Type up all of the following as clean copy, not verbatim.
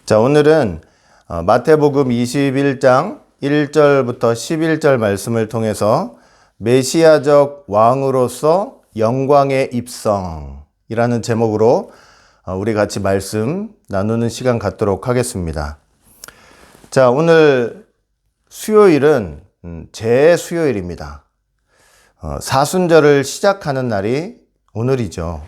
자, 오늘은 마태복음 21장 1절부터 11절 말씀을 통해서 메시아적 왕으로서 영광의 입성이라는 제목으로 우리 같이 말씀 나누는 시간 갖도록 하겠습니다. 자, 오늘 수요일은 재수요일입니다. 사순절을 시작하는 날이 오늘이죠.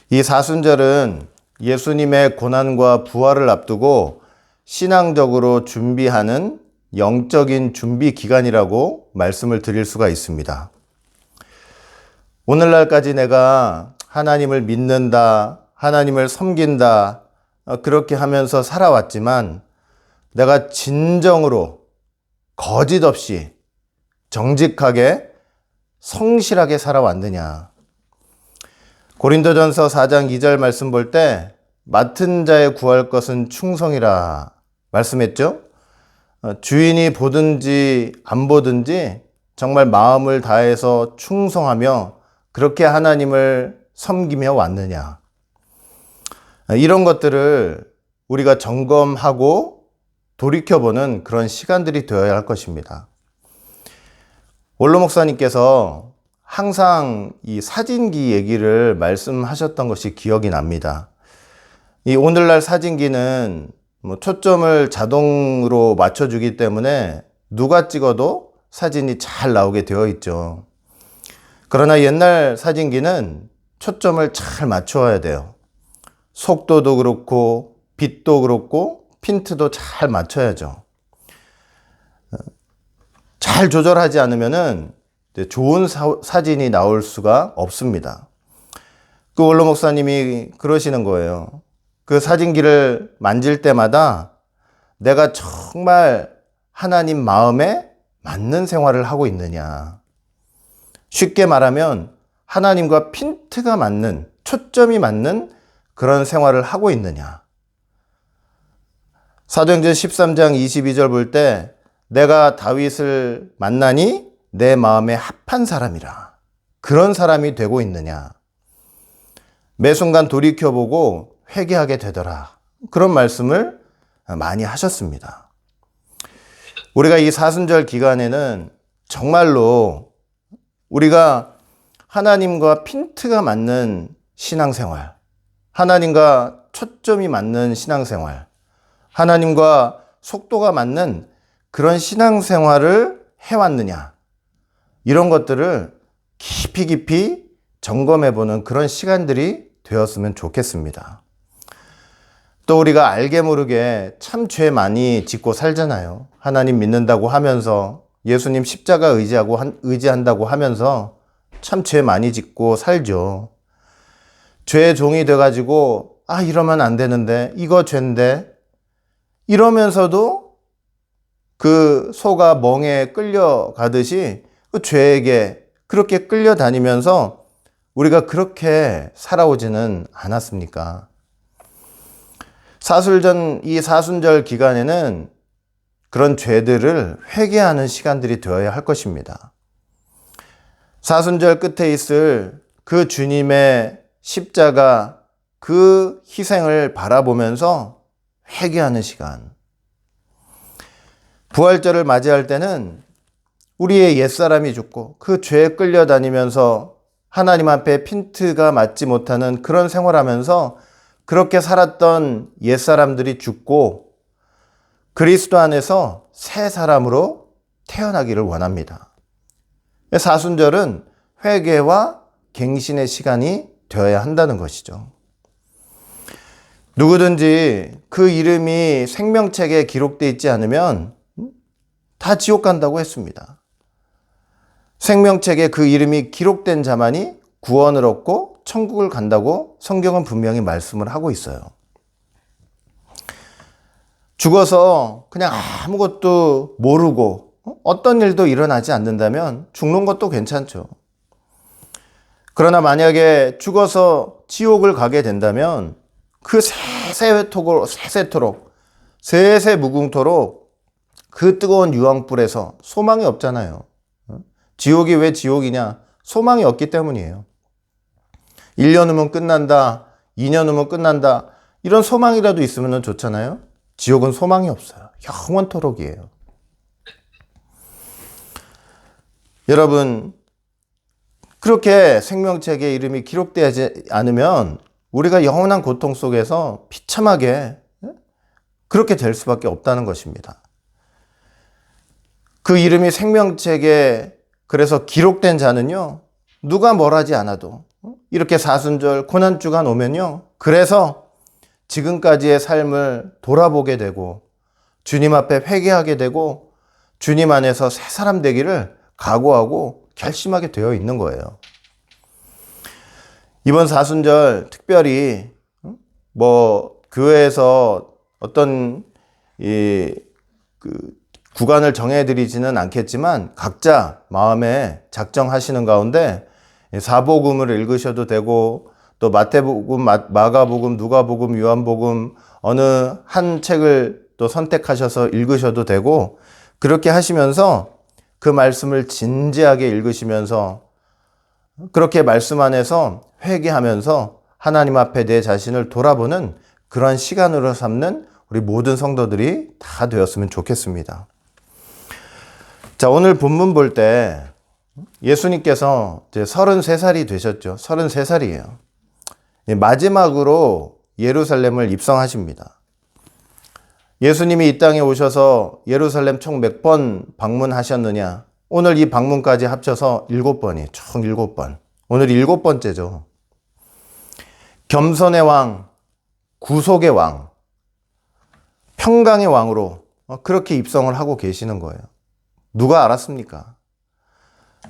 이 사순절은 예수님의 고난과 부활을 앞두고 신앙적으로 준비하는 영적인 준비 기간이라고 말씀을 드릴 수가 있습니다. 오늘날까지 내가 하나님을 믿는다, 하나님을 섬긴다, 그렇게 하면서 살아왔지만 내가 진정으로 거짓 없이 정직하게 성실하게 살아왔느냐. 고린도전서 4장 2절 말씀 볼 때 맡은 자에 구할 것은 충성이라 말씀했죠. 주인이 보든지 안 보든지 정말 마음을 다해서 충성하며 그렇게 하나님을 섬기며 왔느냐. 이런 것들을 우리가 점검하고 돌이켜보는 그런 시간들이 되어야 할 것입니다. 원로 목사님께서 항상 이 사진기 얘기를 말씀하셨던 것이 기억이 납니다. 이 오늘날 사진기는 초점을 자동으로 맞춰주기 때문에 누가 찍어도 사진이 잘 나오게 되어 있죠. 그러나 옛날 사진기는 초점을 잘 맞춰야 돼요. 속도도 그렇고 빛도 그렇고 핀트도 잘 맞춰야죠. 잘 조절하지 않으면은 좋은 사진이 나올 수가 없습니다. 그 원로 목사님이 그러시는 거예요. 그 사진기를 만질 때마다 내가 정말 하나님 마음에 맞는 생활을 하고 있느냐. 쉽게 말하면 하나님과 핀트가 맞는, 초점이 맞는 그런 생활을 하고 있느냐. 사도행전 13장 22절 볼 때 내가 다윗을 만나니 내 마음에 합한 사람이라. 그런 사람이 되고 있느냐. 매 순간 돌이켜보고 회개하게 되더라. 그런 말씀을 많이 하셨습니다. 우리가 이 사순절 기간에는 정말로 우리가 하나님과 핀트가 맞는 신앙생활, 하나님과 초점이 맞는 신앙생활, 하나님과 속도가 맞는 그런 신앙생활을 해왔느냐. 이런 것들을 깊이 점검해보는 그런 시간들이 되었으면 좋겠습니다. 또 우리가 알게 모르게 참 죄 많이 짓고 살잖아요. 하나님 믿는다고 하면서 예수님 십자가 의지한다고 하면서 참 죄 많이 짓고 살죠. 죄의 종이 돼가지고 이러면 안 되는데 이거 죄인데 이러면서도 그 소가 멍에 끌려가듯이 그 죄에게 그렇게 끌려다니면서 우리가 그렇게 살아오지는 않았습니까? 이 사순절 기간에는 그런 죄들을 회개하는 시간들이 되어야 할 것입니다. 사순절 끝에 있을 그 주님의 십자가, 그 희생을 바라보면서 회개하는 시간. 부활절을 맞이할 때는 우리의 옛사람이 죽고 그 죄에 끌려다니면서 하나님 앞에 핀트가 맞지 못하는 그런 생활하면서 그렇게 살았던 옛사람들이 죽고 그리스도 안에서 새 사람으로 태어나기를 원합니다. 사순절은 회개와 갱신의 시간이 되어야 한다는 것이죠. 누구든지 그 이름이 생명책에 기록되어 있지 않으면 다 지옥 간다고 했습니다. 생명책에 그 이름이 기록된 자만이 구원을 얻고 천국을 간다고 성경은 분명히 말씀을 하고 있어요. 죽어서 그냥 아무것도 모르고 어떤 일도 일어나지 않는다면 죽는 것도 괜찮죠. 그러나 만약에 죽어서 지옥을 가게 된다면 그 세세 무궁토록 그 뜨거운 유황불에서 소망이 없잖아요. 지옥이 왜 지옥이냐? 소망이 없기 때문이에요. 1년 후면 끝난다. 2년 후면 끝난다. 이런 소망이라도 있으면 좋잖아요. 지옥은 소망이 없어요. 영원토록이에요. 여러분, 그렇게 생명책에 이름이 기록되지 않으면 우리가 영원한 고통 속에서 비참하게 그렇게 될 수밖에 없다는 것입니다. 그 이름이 생명책에 그래서 기록된 자는요, 누가 뭘 하지 않아도 이렇게 사순절 고난주간 오면요, 그래서 지금까지의 삶을 돌아보게 되고 주님 앞에 회개하게 되고 주님 안에서 새 사람 되기를 각오하고 결심하게 되어 있는 거예요. 이번 사순절 특별히 교회에서 어떤 구간을 정해드리지는 않겠지만 각자 마음에 작정하시는 가운데 사복음을 읽으셔도 되고 또 마태복음, 마가복음, 누가복음, 요한복음 어느 한 책을 또 선택하셔서 읽으셔도 되고 그렇게 하시면서 그 말씀을 진지하게 읽으시면서 그렇게 말씀 안에서 회개하면서 하나님 앞에 내 자신을 돌아보는 그런 시간으로 삼는 우리 모든 성도들이 다 되었으면 좋겠습니다. 자, 오늘 본문 볼 때 예수님께서 이제 33살이 되셨죠. 33살이에요. 마지막으로 예루살렘을 입성하십니다. 예수님이 이 땅에 오셔서 예루살렘 총 몇 번 방문하셨느냐? 오늘 이 방문까지 합쳐서 7번이 총 7번. 오늘 7번째죠. 겸손의 왕, 구속의 왕, 평강의 왕으로 그렇게 입성을 하고 계시는 거예요. 누가 알았습니까?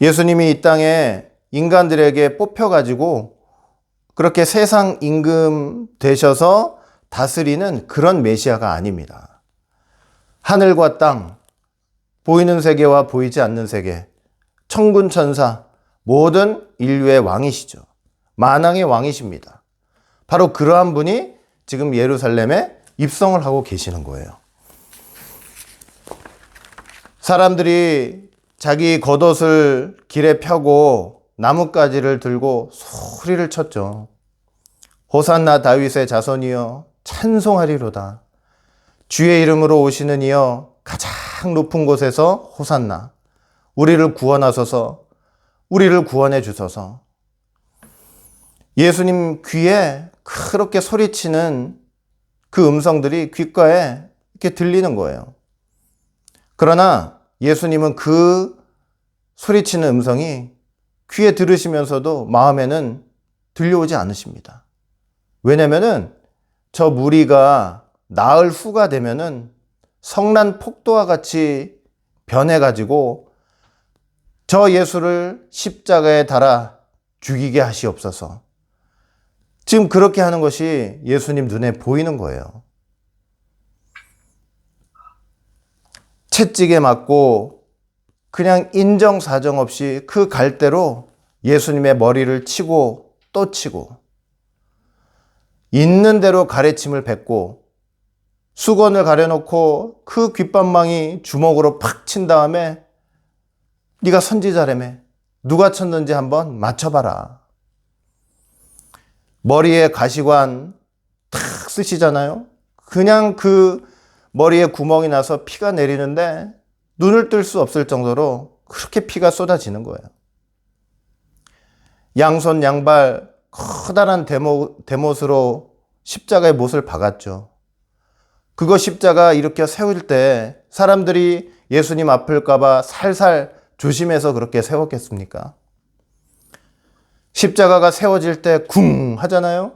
예수님이 이 땅에 인간들에게 뽑혀가지고 그렇게 세상 임금 되셔서 다스리는 그런 메시아가 아닙니다. 하늘과 땅, 보이는 세계와 보이지 않는 세계, 천군 천사, 모든 인류의 왕이시죠. 만왕의 왕이십니다. 바로 그러한 분이 지금 예루살렘에 입성을 하고 계시는 거예요. 사람들이 자기 겉옷을 길에 펴고 나뭇가지를 들고 소리를 쳤죠. 호산나 다윗의 자손이여 찬송하리로다. 주의 이름으로 오시는 이여 가장 높은 곳에서 호산나. 우리를 구원하소서. 우리를 구원해 주소서. 예수님 귀에 그렇게 소리치는 그 음성들이 귓가에 이렇게 들리는 거예요. 그러나 예수님은 그 소리치는 음성이 귀에 들으시면서도 마음에는 들려오지 않으십니다. 왜냐면은 저 무리가 나흘 후가 되면은 성난 폭도와 같이 변해가지고 저 예수를 십자가에 달아 죽이게 하시옵소서. 지금 그렇게 하는 것이 예수님 눈에 보이는 거예요. 채찍에 맞고 그냥 인정사정 없이 그 갈대로 예수님의 머리를 치고 또 치고 있는 대로 가래침을 뱉고 수건을 가려놓고 그 귓방망이 주먹으로 팍 친 다음에 네가 선지자라며 누가 쳤는지 한번 맞춰봐라. 머리에 가시관 탁 쓰시잖아요. 그냥 그 머리에 구멍이 나서 피가 내리는데 눈을 뜰 수 없을 정도로 그렇게 피가 쏟아지는 거예요. 양손 양발 커다란 대못으로 십자가의 못을 박았죠. 그거 십자가 일으켜 세울 때 사람들이 예수님 아플까봐 살살 조심해서 그렇게 세웠겠습니까? 십자가가 세워질 때 쿵 하잖아요.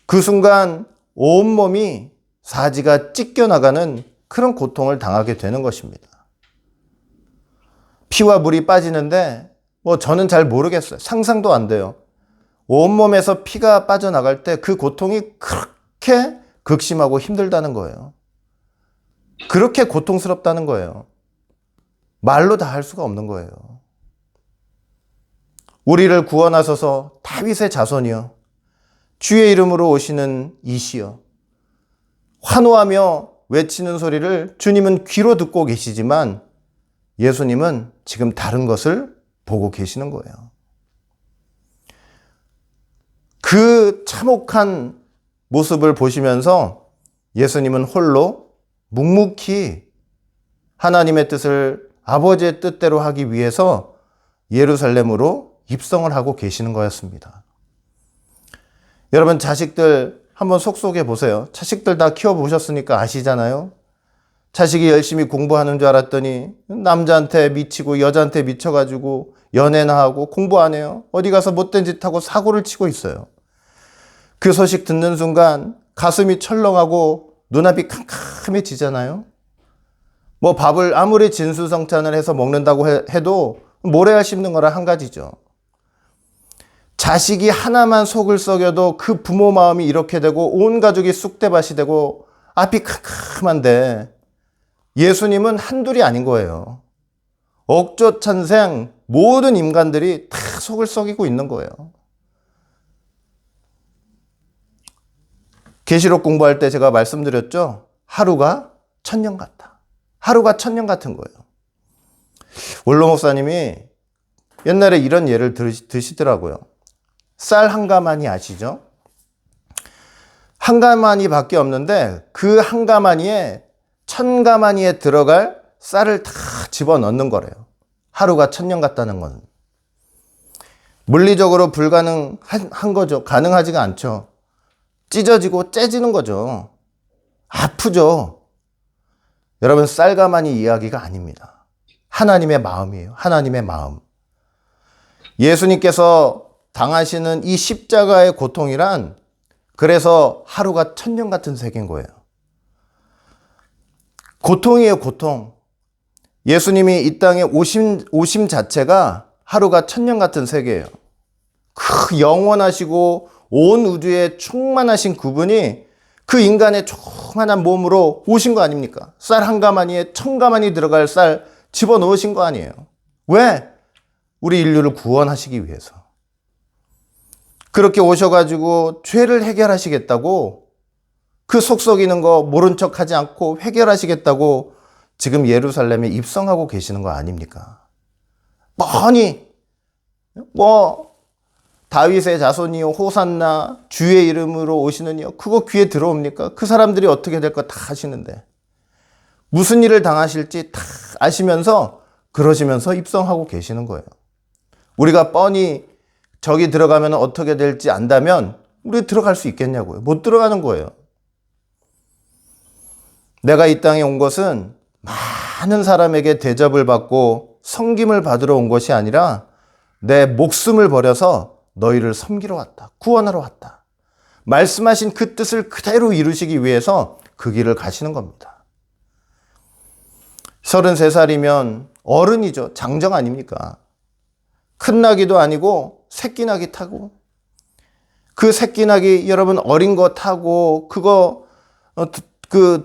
그 순간 온몸이 사지가 찢겨나가는 그런 고통을 당하게 되는 것입니다. 피와 물이 빠지는데 저는 잘 모르겠어요. 상상도 안 돼요. 온몸에서 피가 빠져나갈 때 그 고통이 그렇게 극심하고 힘들다는 거예요. 그렇게 고통스럽다는 거예요. 말로 다 할 수가 없는 거예요. 우리를 구원하소서 다윗의 자손이여 주의 이름으로 오시는 이시여. 환호하며 외치는 소리를 주님은 귀로 듣고 계시지만 예수님은 지금 다른 것을 보고 계시는 거예요. 그 참혹한 모습을 보시면서 예수님은 홀로 묵묵히 하나님의 뜻을 아버지의 뜻대로 하기 위해서 예루살렘으로 입성을 하고 계시는 거였습니다. 여러분, 자식들 한번 속속해 보세요. 자식들 다 키워보셨으니까 아시잖아요. 자식이 열심히 공부하는 줄 알았더니 남자한테 미치고 여자한테 미쳐가지고 연애나 하고 공부 안 해요. 어디 가서 못된 짓 하고 사고를 치고 있어요. 그 소식 듣는 순간 가슴이 철렁하고 눈앞이 캄캄해지잖아요. 뭐 밥을 아무리 진수성찬을 해서 먹는다고 해도 모래알 씹는 거랑 한 가지죠. 자식이 하나만 속을 썩여도 그 부모 마음이 이렇게 되고 온 가족이 쑥대밭이 되고 앞이 캄캄한데 예수님은 한둘이 아닌 거예요. 억조찬생 모든 인간들이 다 속을 썩이고 있는 거예요. 계시록 공부할 때 제가 말씀드렸죠. 하루가 천년 같다. 하루가 천년 같은 거예요. 원로 목사님이 옛날에 이런 예를 드시더라고요. 쌀 한 가마니 아시죠? 한 가마니 밖에 없는데 그 한 가마니에 1000가마니에 들어갈 쌀을 다 집어넣는 거래요. 하루가 천년 같다는 건. 물리적으로 불가능한 거죠. 가능하지가 않죠. 찢어지고 째지는 거죠. 아프죠. 여러분, 쌀가마니 이야기가 아닙니다. 하나님의 마음이에요. 하나님의 마음. 예수님께서 당하시는 이 십자가의 고통이란 그래서 하루가 천년 같은 세계인 거예요. 고통이에요, 고통. 예수님이 이 땅에 오심 자체가 하루가 천년 같은 세계예요. 그 영원하시고 온 우주에 충만하신 그분이 그 인간의 조그만한 몸으로 오신 거 아닙니까? 쌀 한 가마니에 1000가마니 들어갈 쌀 집어넣으신 거 아니에요. 왜? 우리 인류를 구원하시기 위해서. 그렇게 오셔가지고 죄를 해결하시겠다고 그 속썩이는 거 모른 척 하지 않고 해결하시겠다고 지금 예루살렘에 입성하고 계시는 거 아닙니까? 뻔히 다윗의 자손이요 호산나 주의 이름으로 오시느니요 그거 귀에 들어옵니까? 그 사람들이 어떻게 될 거 다 아시는데 무슨 일을 당하실지 다 아시면서 그러시면서 입성하고 계시는 거예요. 우리가 뻔히 저기 들어가면 어떻게 될지 안다면 우리 들어갈 수 있겠냐고요. 못 들어가는 거예요. 내가 이 땅에 온 것은 많은 사람에게 대접을 받고 섬김을 받으러 온 것이 아니라 내 목숨을 버려서 너희를 섬기러 왔다. 구원하러 왔다. 말씀하신 그 뜻을 그대로 이루시기 위해서 그 길을 가시는 겁니다. 33살이면 어른이죠. 장정 아닙니까? 큰 나귀도 아니고 새끼 나귀 타고 그 새끼 나귀 여러분 어린 거 타고 그거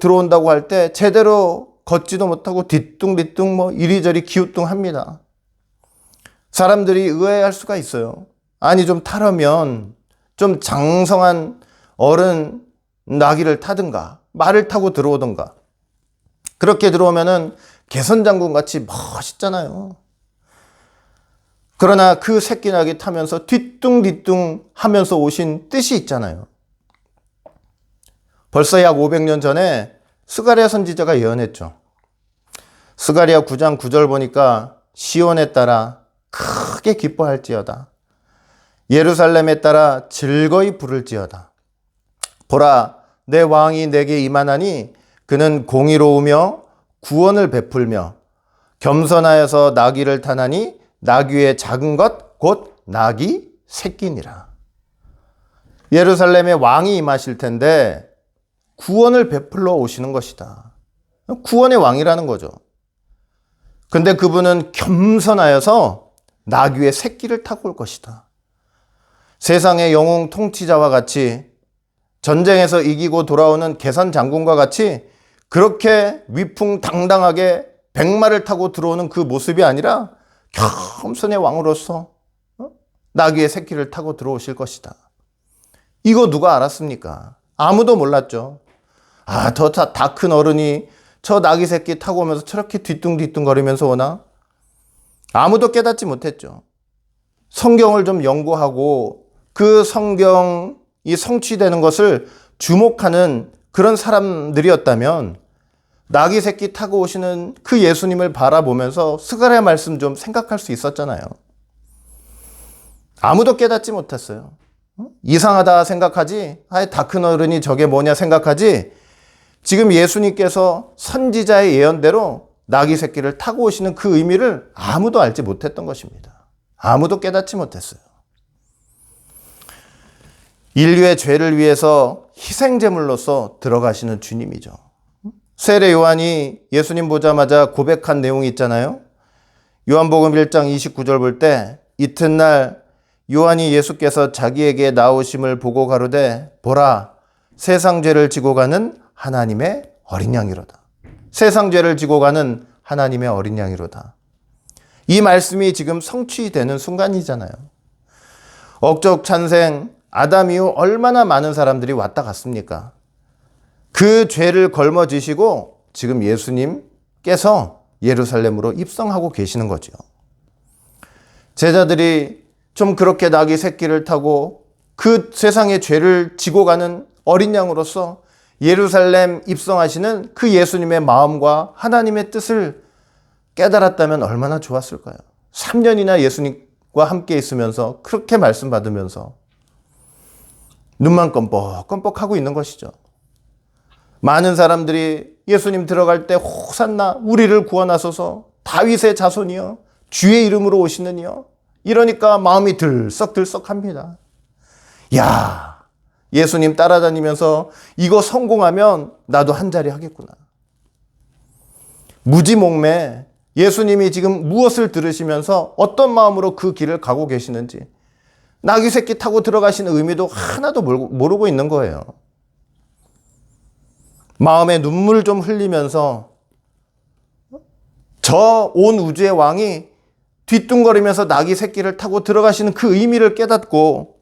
들어온다고 할 때 제대로 걷지도 못하고 뒤뚱뒤뚱 이리저리 기우뚱합니다. 사람들이 의아해할 수가 있어요. 아니 좀 타려면 좀 장성한 어른 나귀를 타든가 말을 타고 들어오든가 그렇게 들어오면은 개선장군 같이 멋있잖아요. 그러나 그 새끼 나귀 타면서 뒤뚱뒤뚱 하면서 오신 뜻이 있잖아요. 벌써 약 500년 전에 스가랴 선지자가 예언했죠. 스가랴 9장 9절 보니까 시온에 따라 크게 기뻐할지어다. 예루살렘에 따라 즐거이 부를지어다. 보라, 내 왕이 내게 임하나니 그는 공의로우며 구원을 베풀며 겸손하여서 나귀를 타나니 나귀의 작은 것 곧 나귀 새끼니라. 예루살렘에 왕이 임하실 텐데 구원을 베풀러 오시는 것이다. 구원의 왕이라는 거죠. 근데 그분은 겸손하여서 나귀의 새끼를 타고 올 것이다. 세상의 영웅 통치자와 같이 전쟁에서 이기고 돌아오는 개선 장군과 같이 그렇게 위풍당당하게 백마를 타고 들어오는 그 모습이 아니라 겸손의 왕으로서 나귀의 새끼를 타고 들어오실 것이다. 이거 누가 알았습니까? 아무도 몰랐죠. 더 다 큰 어른이 저 나귀 새끼 타고 오면서 저렇게 뒤뚱뒤뚱거리면서 오나? 아무도 깨닫지 못했죠. 성경을 좀 연구하고 그 성경이 성취되는 것을 주목하는 그런 사람들이었다면 나귀 새끼 타고 오시는 그 예수님을 바라보면서 스가랴 말씀 좀 생각할 수 있었잖아요. 아무도 깨닫지 못했어요. 이상하다 생각하지, 다 큰 어른이 저게 뭐냐 생각하지, 지금 예수님께서 선지자의 예언대로 나귀 새끼를 타고 오시는 그 의미를 아무도 알지 못했던 것입니다. 아무도 깨닫지 못했어요. 인류의 죄를 위해서 희생제물로서 들어가시는 주님이죠. 세례 요한이 예수님 보자마자 고백한 내용이 있잖아요. 요한복음 1장 29절 볼 때 이튿날 요한이 예수께서 자기에게 나오심을 보고 가로되 보라 세상 죄를 지고 가는 하나님의 어린 양이로다. 세상 죄를 지고 가는 하나님의 어린 양이로다. 이 말씀이 지금 성취되는 순간이잖아요. 억적 찬생 아담 이후 얼마나 많은 사람들이 왔다 갔습니까? 그 죄를 걸머지시고 지금 예수님께서 예루살렘으로 입성하고 계시는 거죠. 제자들이 좀 그렇게 나귀 새끼를 타고 그 세상의 죄를 지고 가는 어린 양으로서 예루살렘 입성하시는 그 예수님의 마음과 하나님의 뜻을 깨달았다면 얼마나 좋았을까요? 3년이나 예수님과 함께 있으면서 그렇게 말씀 받으면서 눈만 껌뻑껌뻑 하고 있는 것이죠. 많은 사람들이 예수님 들어갈 때 호산나 우리를 구원하소서 다윗의 자손이여 주의 이름으로 오시느니여 이러니까 마음이 들썩들썩합니다. 야, 예수님 따라다니면서 이거 성공하면 나도 한 자리 하겠구나. 무지몽매 예수님이 지금 무엇을 들으시면서 어떤 마음으로 그 길을 가고 계시는지 나귀 새끼 타고 들어가시는 의미도 하나도 모르고 있는 거예요. 마음에 눈물 좀 흘리면서 저 온 우주의 왕이 뒤뚱거리면서 나귀 새끼를 타고 들어가시는 그 의미를 깨닫고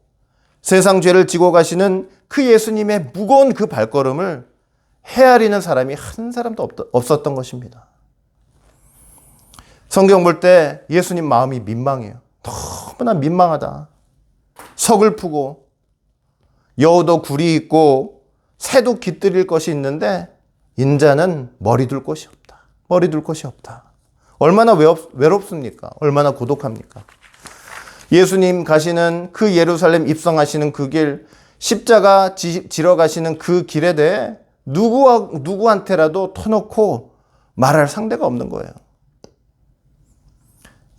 세상 죄를 지고 가시는 그 예수님의 무거운 그 발걸음을 헤아리는 사람이 한 사람도 없었던 것입니다. 성경 볼 때 예수님 마음이 민망해요. 너무나 민망하다. 서글프고 여우도 굴이 있고 새도 깃들일 것이 있는데 인자는 머리 둘 곳이 없다. 머리 둘 곳이 없다. 얼마나 외롭습니까? 얼마나 고독합니까? 예수님 가시는 그 예루살렘 입성하시는 그 길, 십자가 지러 가시는 그 길에 대해 누구한테라도 터놓고 말할 상대가 없는 거예요.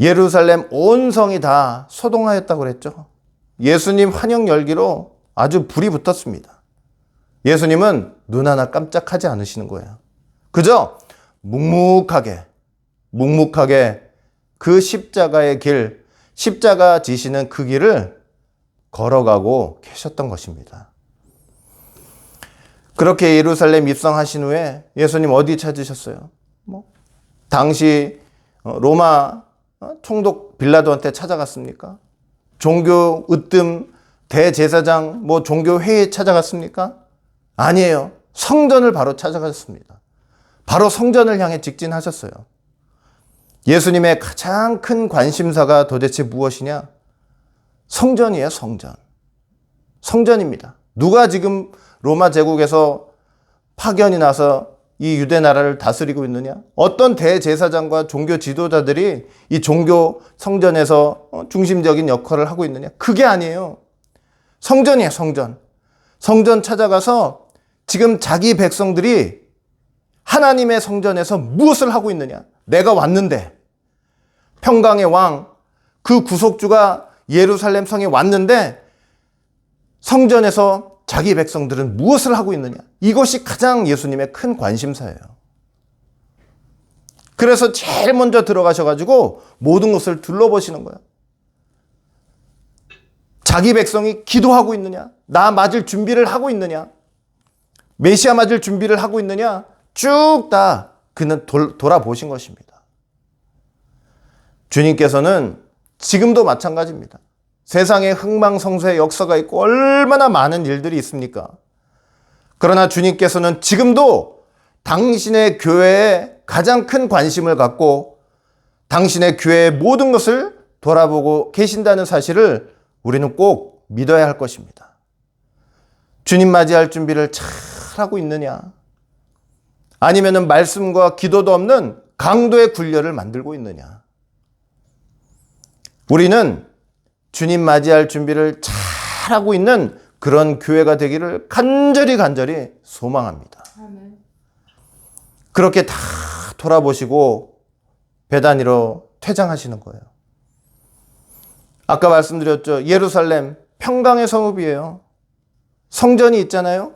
예루살렘 온 성이 다 소동하였다고 그랬죠. 예수님 환영 열기로 아주 불이 붙었습니다. 예수님은 눈 하나 깜짝하지 않으시는 거예요. 그저 묵묵하게 그 십자가의 길, 십자가 지시는 그 길을 걸어가고 계셨던 것입니다. 그렇게 예루살렘 입성하신 후에 예수님 어디 찾으셨어요? 당시 로마 총독 빌라도한테 찾아갔습니까? 종교 으뜸 대제사장 종교 회의에 찾아갔습니까? 아니에요. 성전을 바로 찾아가셨습니다. 바로 성전을 향해 직진하셨어요. 예수님의 가장 큰 관심사가 도대체 무엇이냐? 성전이에요, 성전. 성전입니다. 누가 지금 로마 제국에서 파견이 나서 이 유대 나라를 다스리고 있느냐? 어떤 대제사장과 종교 지도자들이 이 종교 성전에서 중심적인 역할을 하고 있느냐? 그게 아니에요. 성전이에요, 성전. 성전 찾아가서 지금 자기 백성들이 하나님의 성전에서 무엇을 하고 있느냐? 내가 왔는데, 평강의 왕, 그 구속주가 예루살렘 성에 왔는데 성전에서 자기 백성들은 무엇을 하고 있느냐? 이것이 가장 예수님의 큰 관심사예요. 그래서 제일 먼저 들어가셔가지고 모든 것을 둘러보시는 거예요. 자기 백성이 기도하고 있느냐? 나 맞을 준비를 하고 있느냐? 메시아 맞을 준비를 하고 있느냐? 쭉 다 그는 돌아보신 것입니다. 주님께서는 지금도 마찬가지입니다. 세상에 흥망성쇠의 역사가 있고 얼마나 많은 일들이 있습니까? 그러나 주님께서는 지금도 당신의 교회에 가장 큰 관심을 갖고 당신의 교회의 모든 것을 돌아보고 계신다는 사실을 우리는 꼭 믿어야 할 것입니다. 주님 맞이할 준비를 잘 하고 있느냐? 아니면은 말씀과 기도도 없는 강도의 굴려를 만들고 있느냐? 우리는 주님 맞이할 준비를 잘 하고 있는 그런 교회가 되기를 간절히 소망합니다. 아멘. 그렇게 다 돌아보시고 베다니로 퇴장하시는 거예요. 아까 말씀드렸죠. 예루살렘 평강의 성읍이에요. 성전이 있잖아요.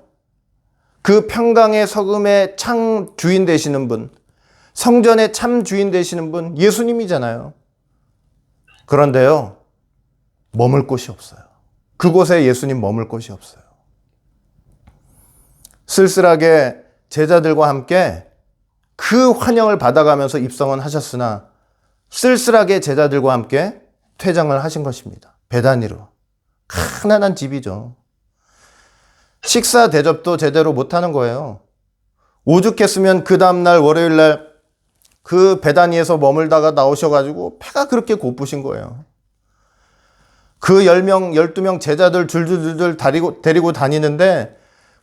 그 평강의 성읍의 참 주인 되시는 분, 성전의 참 주인 되시는 분 예수님이잖아요. 그런데요, 머물 곳이 없어요. 그곳에 예수님 머물 곳이 없어요. 쓸쓸하게 제자들과 함께 그 환영을 받아가면서 입성은 하셨으나 쓸쓸하게 제자들과 함께 퇴장을 하신 것입니다. 베다니로. 가난한 집이죠. 식사 대접도 제대로 못하는 거예요. 오죽했으면 그 다음날 월요일날 그 베다니에서 머물다가 나오셔가지고 배가 그렇게 고프신 거예요. 그 10명, 12명 제자들 줄줄줄 데리고 다니는데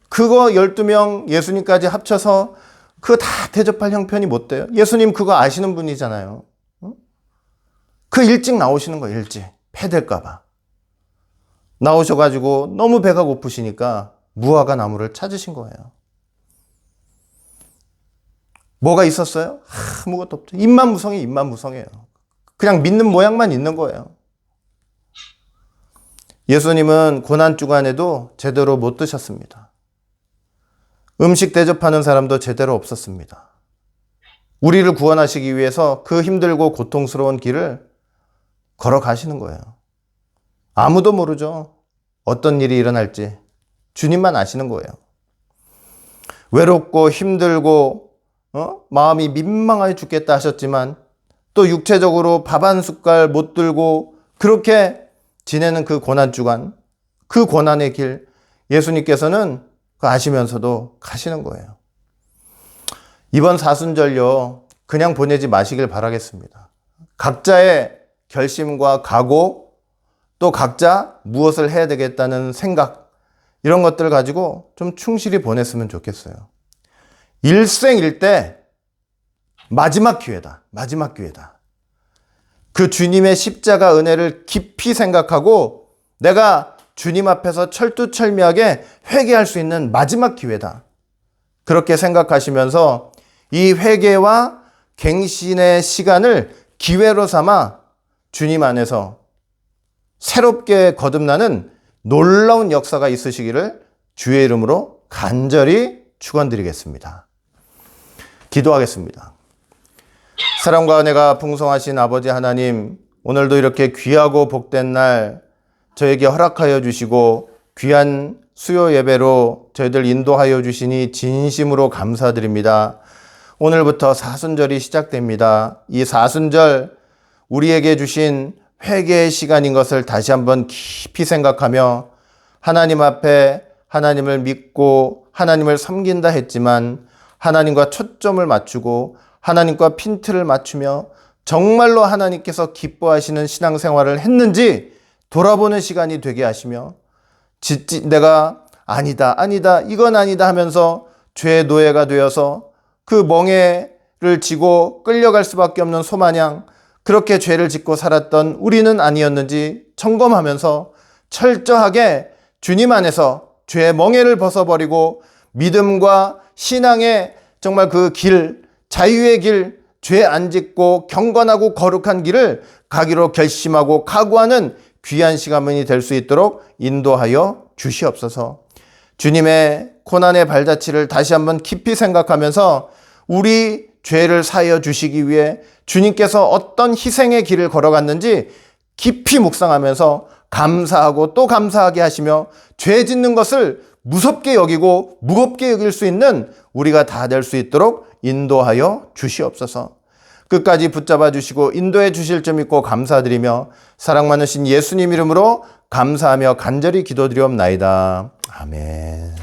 그거 12명 예수님까지 합쳐서 그거 다 대접할 형편이 못 돼요. 예수님 그거 아시는 분이잖아요. 그 일찍 나오시는 거예요. 일찍. 패될까 봐. 나오셔가지고 너무 배가 고프시니까 무화과 나무를 찾으신 거예요. 뭐가 있었어요? 아무것도 없죠. 입만 무성해요. 그냥 믿는 모양만 있는 거예요. 예수님은 고난주간에도 제대로 못 드셨습니다. 음식 대접하는 사람도 제대로 없었습니다. 우리를 구원하시기 위해서 그 힘들고 고통스러운 길을 걸어가시는 거예요. 아무도 모르죠. 어떤 일이 일어날지 주님만 아시는 거예요. 외롭고 힘들고 마음이 민망하여 죽겠다 하셨지만 또 육체적으로 밥 한 숟갈 못 들고 그렇게 지내는 그 고난주간, 그 고난의 길 예수님께서는 아시면서도 가시는 거예요. 이번 사순절요, 그냥 보내지 마시길 바라겠습니다. 각자의 결심과 각오, 또 각자 무엇을 해야 되겠다는 생각, 이런 것들을 가지고 좀 충실히 보냈으면 좋겠어요. 일생일대 마지막 기회다. 그 주님의 십자가 은혜를 깊이 생각하고 내가 주님 앞에서 철두철미하게 회개할 수 있는 마지막 기회다. 그렇게 생각하시면서 이 회개와 갱신의 시간을 기회로 삼아 주님 안에서 새롭게 거듭나는 놀라운 역사가 있으시기를 주의 이름으로 간절히 축원드리겠습니다. 기도하겠습니다. 사랑과 은혜가 풍성하신 아버지 하나님, 오늘도 이렇게 귀하고 복된 날 저에게 허락하여 주시고 귀한 수요 예배로 저희들 인도하여 주시니 진심으로 감사드립니다. 오늘부터 사순절이 시작됩니다. 이 사순절 우리에게 주신 회개의 시간인 것을 다시 한번 깊이 생각하며 하나님 앞에 하나님을 믿고 하나님을 섬긴다 했지만 하나님과 초점을 맞추고 하나님과 핀트를 맞추며 정말로 하나님께서 기뻐하시는 신앙생활을 했는지 돌아보는 시간이 되게 하시며 내가 아니다 이건 아니다 하면서 죄의 노예가 되어서 그 멍에를 지고 끌려갈 수밖에 없는 소마냥 그렇게 죄를 짓고 살았던 우리는 아니었는지 점검하면서 철저하게 주님 안에서 죄의 멍에를 벗어버리고 믿음과 신앙의 정말 그 길, 자유의 길, 죄 안 짓고 경건하고 거룩한 길을 가기로 결심하고 각오하는 귀한 시간이 될 수 있도록 인도하여 주시옵소서. 주님의 고난의 발자취를 다시 한번 깊이 생각하면서 우리 죄를 사하여 주시기 위해 주님께서 어떤 희생의 길을 걸어갔는지 깊이 묵상하면서 감사하고 또 감사하게 하시며 죄 짓는 것을 무섭게 여기고 무겁게 여길 수 있는 우리가 다 될 수 있도록 인도하여 주시옵소서. 끝까지 붙잡아 주시고 인도해 주실 줄 믿고 감사드리며 사랑 많으신 예수님 이름으로 감사하며 간절히 기도드리옵나이다. 아멘.